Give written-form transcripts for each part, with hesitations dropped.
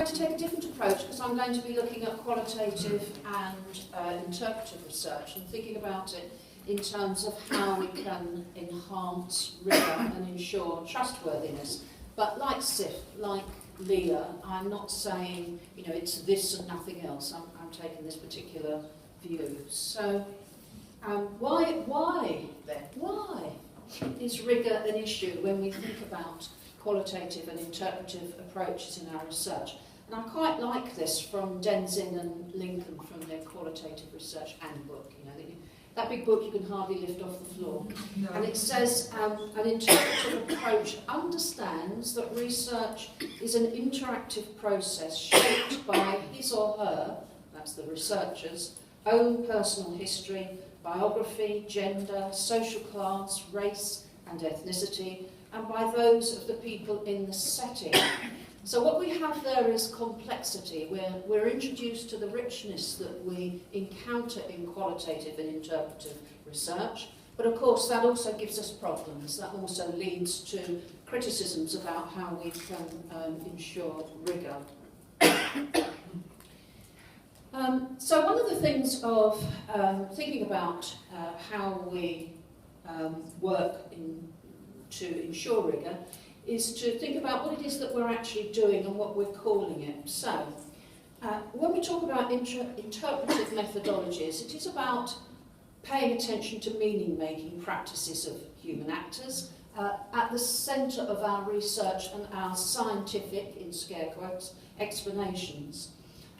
going to take a different approach because I'm going to be looking at qualitative and interpretive research and thinking about it in terms of how we can enhance rigour and ensure trustworthiness. But like Sif, like Leah, I'm not saying, you know, it's this and nothing else. I'm taking this particular view. So why is rigour an issue when we think about qualitative and interpretive approaches in our research? And I quite like this from Denzin and Lincoln from their qualitative research handbook. You know, that big book you can hardly lift off the floor. No. And it says, an interpretive approach understands that research is an interactive process shaped by his or her, that's the researcher's, own personal history, biography, gender, social class, race and ethnicity, and by those of the people in the setting. So what we have there is complexity. We're introduced to the richness that we encounter in qualitative and interpretive research, but of course that also gives us problems. That also leads to criticisms about how we can ensure rigour. So one of the things of thinking about how we work to ensure rigour is to think about what it is that we're actually doing and what we're calling it. So, when we talk about interpretive methodologies, it is about paying attention to meaning-making practices of human actors at the centre of our research and our scientific, in scare quotes, explanations.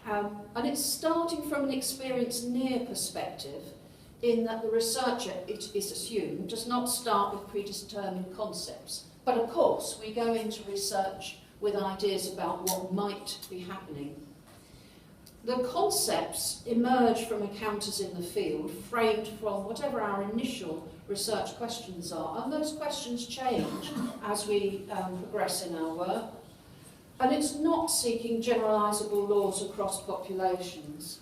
And it's starting from an experience-near perspective, in that the researcher, it is assumed, does not start with predetermined concepts. But of course, we go into research with ideas about what might be happening. The concepts emerge from encounters in the field, framed from whatever our initial research questions are, and those questions change as we progress in our work. And it's not seeking generalisable laws across populations.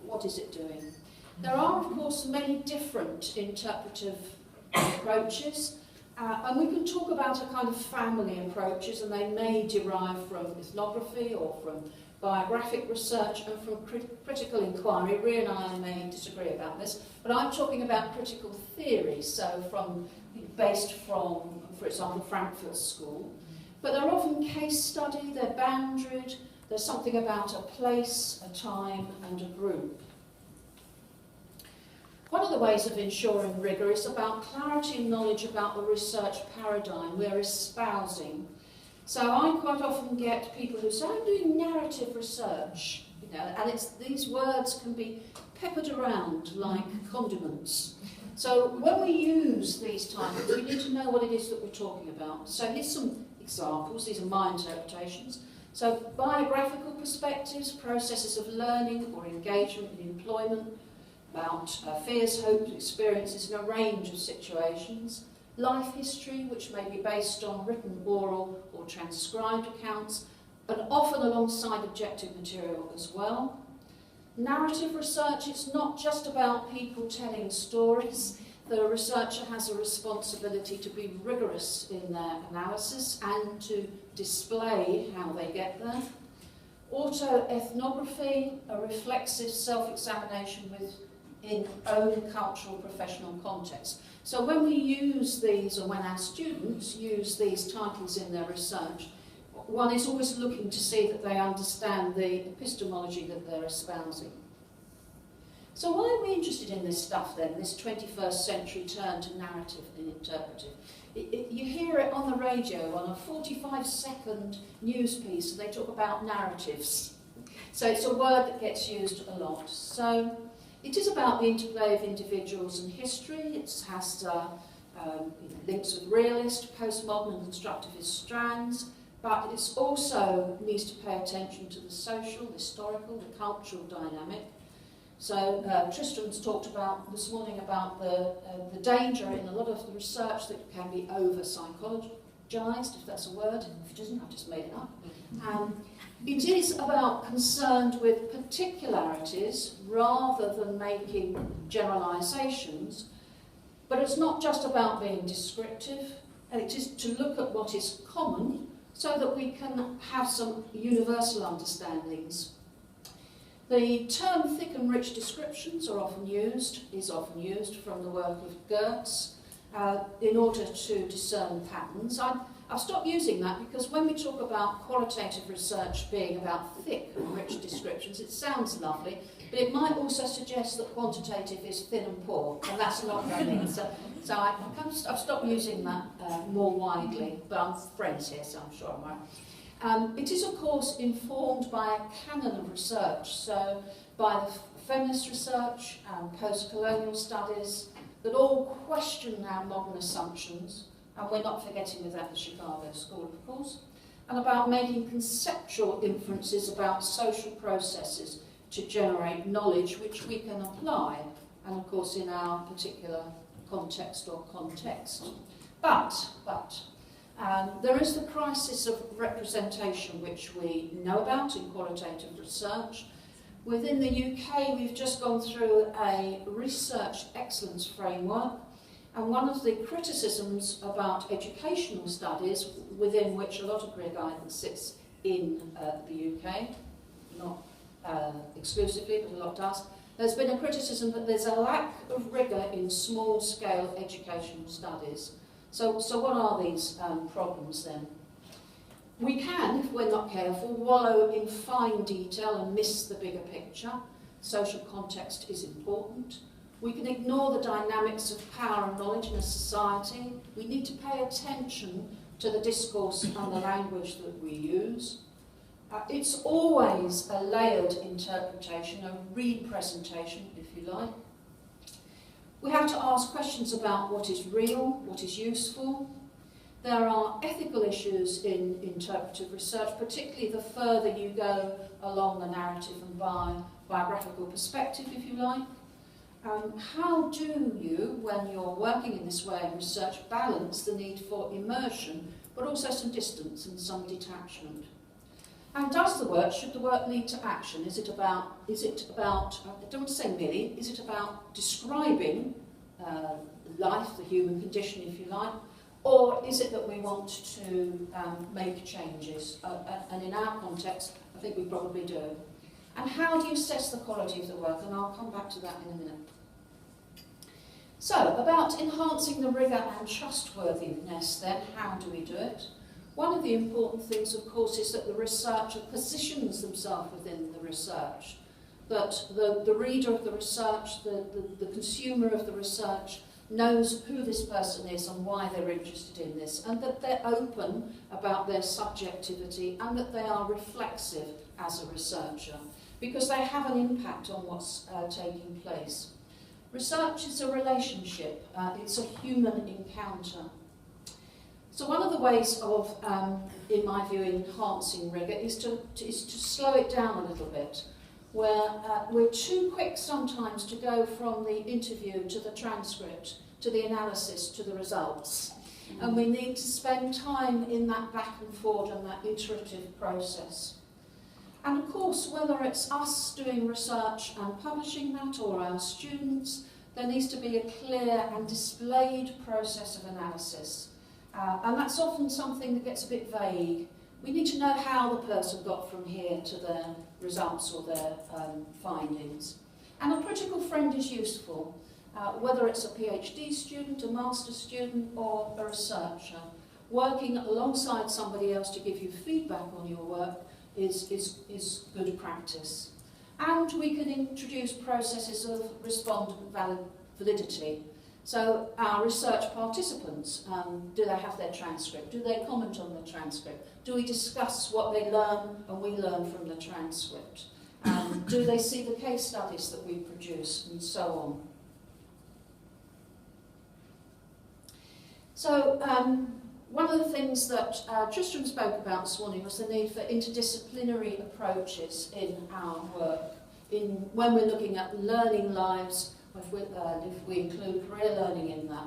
What is it doing? There are, of course, many different interpretive approaches. And we can talk about a kind of family approaches, and they may derive from ethnography or from biographic research and from critical inquiry. Reid and I may disagree about this, but I'm talking about critical theory, so based from, for example, Frankfurt School. But they're often case study, they're boundaried, there's something about a place, a time, and a group. One of the ways of ensuring rigour is about clarity and knowledge about the research paradigm we're espousing. So I quite often get people who say, I'm doing narrative research, you know, and these words can be peppered around like condiments. So when we use these titles, we need to know what it is that we're talking about. So here's some examples, these are my interpretations. So biographical perspectives, processes of learning or engagement in employment, about fears, hopes, experiences in a range of situations. Life history, which may be based on written, oral or transcribed accounts, but often alongside objective material as well. Narrative research, it's not just about people telling stories. The researcher has a responsibility to be rigorous in their analysis and to display how they get there. Autoethnography, a reflexive self-examination in own cultural professional context. So when we use these, or when our students use these titles in their research, one is always looking to see that they understand the epistemology that they're espousing. So why are we interested in this stuff then, this 21st century turn to narrative and interpretive? You hear it on the radio, on a 45-second news piece, and they talk about narratives. So it's a word that gets used a lot. So it is about the interplay of individuals and history. It has links with realist, postmodern and constructivist strands, but it also needs to pay attention to the social, the historical, the cultural dynamic. So Tristan's talked about this morning about the danger in a lot of the research that can be over-psychologized, if that's a word. If it isn't, I've just made it up. It is about concerned with particularities rather than making generalisations, but it's not just about being descriptive, and it is to look at what is common, so that we can have some universal understandings. The term thick and rich descriptions is often used from the work of Gertz in order to discern patterns. I've stopped using that because when we talk about qualitative research being about thick and rich descriptions, it sounds lovely, but it might also suggest that quantitative is thin and poor, and that's not what I mean. So I've stopped using that more widely, but I'm friends here, so I'm sure I'm right. It is, of course, informed by a canon of research, so by the feminist research and post-colonial studies that all question our modern assumptions, and we're not forgetting with that the Chicago School, of course, and about making conceptual inferences about social processes to generate knowledge which we can apply, and of course in our particular context or context. But there is the crisis of representation which we know about in qualitative research. Within the UK, we've just gone through a research excellence framework, and one of the criticisms about educational studies, within which a lot of career guidance sits in the UK, not exclusively, but a lot does, there's been a criticism that there's a lack of rigour in small-scale educational studies. So what are these problems then? We can, if we're not careful, wallow in fine detail and miss the bigger picture. Social context is important. We can ignore the dynamics of power and knowledge in a society. We need to pay attention to the discourse and the language that we use. It's always a layered interpretation, a representation, if you like. We have to ask questions about what is real, what is useful. There are ethical issues in interpretive research, particularly the further you go along the narrative and biographical perspective, if you like. How do you, when you're working in this way in research, balance the need for immersion, but also some distance and some detachment? And should the work lead to action? Is it about, I don't want to say merely, is it about describing life, the human condition, if you like, or is it that we want to make changes? And in our context, I think we probably do. And how do you assess the quality of the work? And I'll come back to that in a minute. So, about enhancing the rigour and trustworthiness then, how do we do it? One of the important things, of course, is that the researcher positions themselves within the research, that the reader of the research, the consumer of the research, knows who this person is and why they're interested in this, and that they're open about their subjectivity and that they are reflexive as a researcher, because they have an impact on what's taking place. Research is a relationship, it's a human encounter. So one of the ways of, in my view, enhancing rigour is to slow it down a little bit, where we're too quick sometimes to go from the interview to the transcript, to the analysis, to the results. And we need to spend time in that back and forth and that iterative process. And of course, whether it's us doing research and publishing that or our students, there needs to be a clear and displayed process of analysis. And that's often something that gets a bit vague. We need to know how the person got from here to their results or their findings. And a critical friend is useful, whether it's a PhD student, a master's student, or a researcher. Working alongside somebody else to give you feedback on your work is good practice. And we can introduce processes of respondent validity. So our research participants, do they have their transcript? Do they comment on the transcript? Do we discuss what they learn and we learn from the transcript? Do they see the case studies that we produce, and so on? So one of the things that Tristram spoke about this morning was the need for interdisciplinary approaches in our work, when we're looking at learning lives, if we include career learning in that.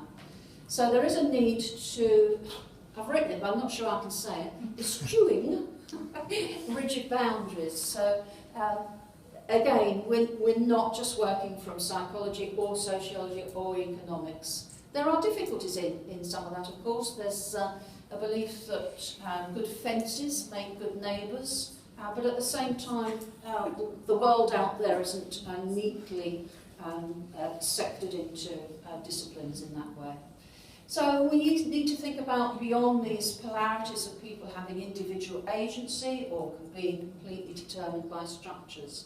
So there is a need to, I've written it, but I'm not sure I can say it, eschewing rigid boundaries. So again, we're not just working from psychology or sociology or economics. There are difficulties in some of that, of course. There's a belief that good fences make good neighbours, but at the same time, the world out there isn't neatly sectored into disciplines in that way. So we need to think about beyond these polarities of people having individual agency or being completely determined by structures.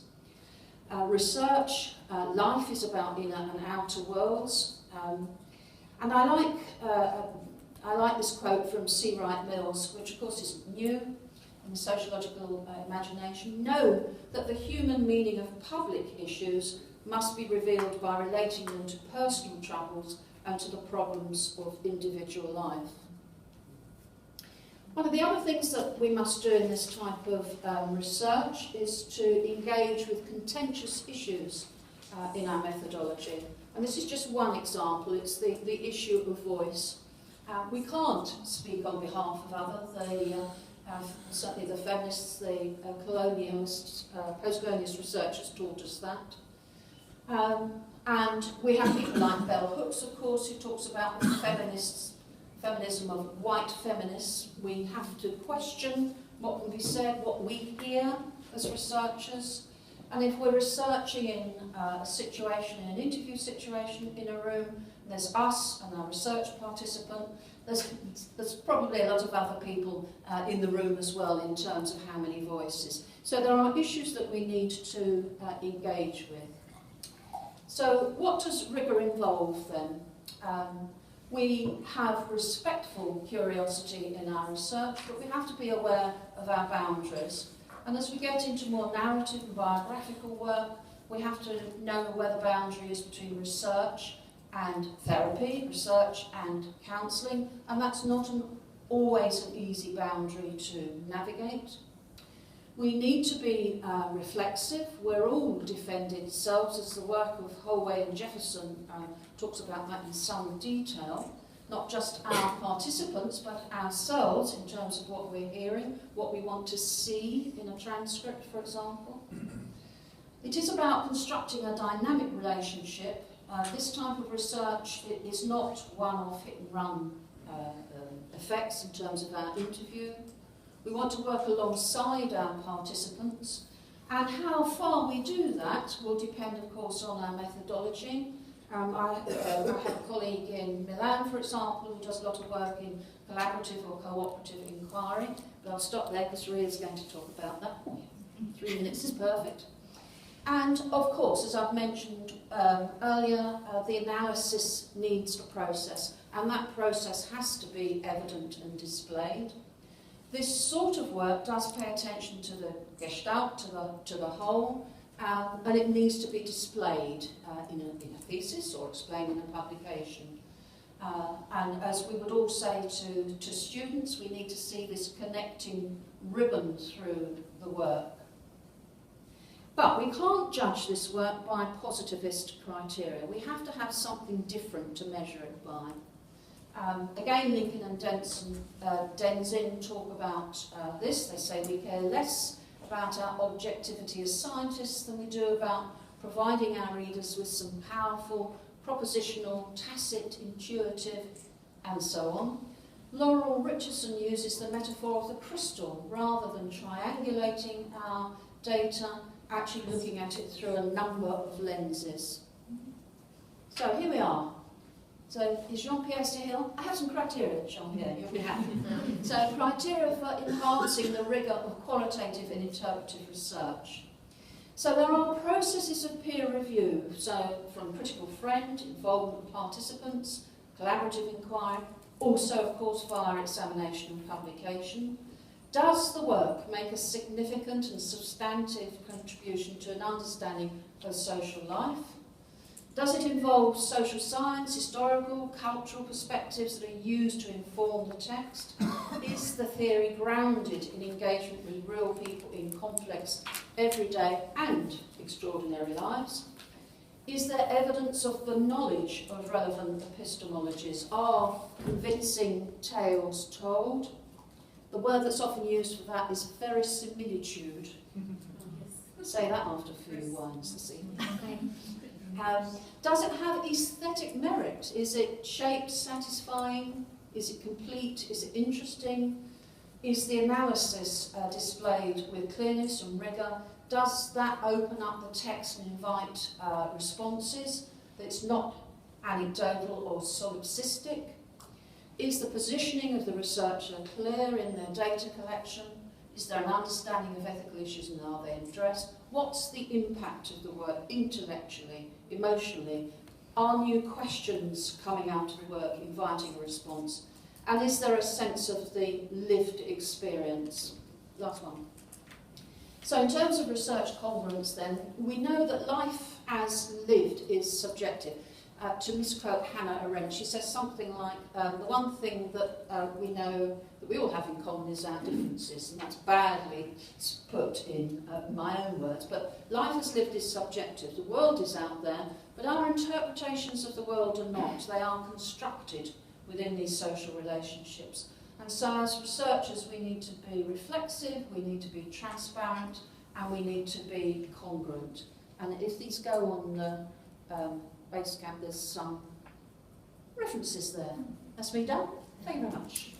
Research, life is about inner and outer worlds. And I like this quote from C. Wright Mills, which of course is new in the sociological imagination. Know that the human meaning of public issues must be revealed by relating them to personal troubles and to the problems of individual life. One of the other things that we must do in this type of research is to engage with contentious issues in our methodology. And this is just one example. It's the issue of voice. We can't speak on behalf of others. Certainly the feminists, the colonialists, post-colonialist researchers taught us that. And we have people like Bell Hooks, of course, who talks about the feminism of white feminists. We have to question what can be said, what we hear as researchers. And if we're researching in a situation, in an interview situation in a room, there's us and our research participant, there's probably a lot of other people in the room as well in terms of how many voices. So there are issues that we need to engage with. So what does rigor involve then? We have respectful curiosity in our research, but we have to be aware of our boundaries. And as we get into more narrative and biographical work, we have to know where the boundary is between research and therapy, research and counselling, and that's not always an easy boundary to navigate. We need to be reflexive. We're all defending selves, as the work of Holway and Jefferson talks about that in some detail. Not just our participants, but ourselves in terms of what we're hearing, what we want to see in a transcript, for example. It is about constructing a dynamic relationship. This type of research is not one-off hit-and-run effects in terms of our interview. We want to work alongside our participants, and how far we do that will depend, of course, on our methodology. I have a colleague in Milan, for example, who does a lot of work in collaborative or cooperative inquiry, but I'll stop there because Reid is going to talk about that. 3 minutes is perfect. And, of course, as I've mentioned earlier, the analysis needs a process, and that process has to be evident and displayed. This sort of work does pay attention to the gestalt, to the whole, and it needs to be displayed in a thesis or explained in a publication. And as we would all say to students, we need to see this connecting ribbon through the work. But we can't judge this work by positivist criteria. We have to have something different to measure it by. Again, Lincoln and Denzin talk about this. They say we care less about our objectivity as scientists than we do about providing our readers with some powerful, propositional, tacit, intuitive, and so on. Laurel Richardson uses the metaphor of the crystal rather than triangulating our data, actually looking at it through a number of lenses. So here we are. So is Jean-Pierre still here? I have some criteria, Jean-Pierre, you'll be happy. So criteria for enhancing the rigour of qualitative and interpretive research. So there are processes of peer review, so from critical friend, involvement of participants, collaborative inquiry, also of course via examination and publication. Does the work make a significant and substantive contribution to an understanding of social life? Does it involve social science, historical, cultural perspectives that are used to inform the text? Is the theory grounded in engagement with real people in complex, everyday and extraordinary lives? Is there evidence of the knowledge of relevant epistemologies? Are convincing tales told? The word that's often used for that is verisimilitude. Say that after a few wines this evening. Does it have aesthetic merit? metrics? Is it shaped, satisfying? Is it complete? Is it interesting? Is the analysis displayed with clearness and rigour? Does that open up the text and invite responses? That it's not anecdotal or solipsistic? Is the positioning of the researcher clear in their data collection? Is there an understanding of ethical issues and are they addressed? What's the impact of the work intellectually, emotionally? Are new questions coming out of the work inviting a response? And is there a sense of the lived experience? Last one. So in terms of research congruence then, we know that life as lived is subjective. To misquote Hannah Arendt, she says something like, the one thing that we know that we all have in common is our differences, and that's badly put in my own words, but life as lived is subjective. The world is out there, but our interpretations of the world are not. They are constructed within these social relationships. And so as researchers we need to be reflexive, we need to be transparent, and we need to be congruent. And if these go on the Basecamp, there's some references there. That's me done. Thank you very much.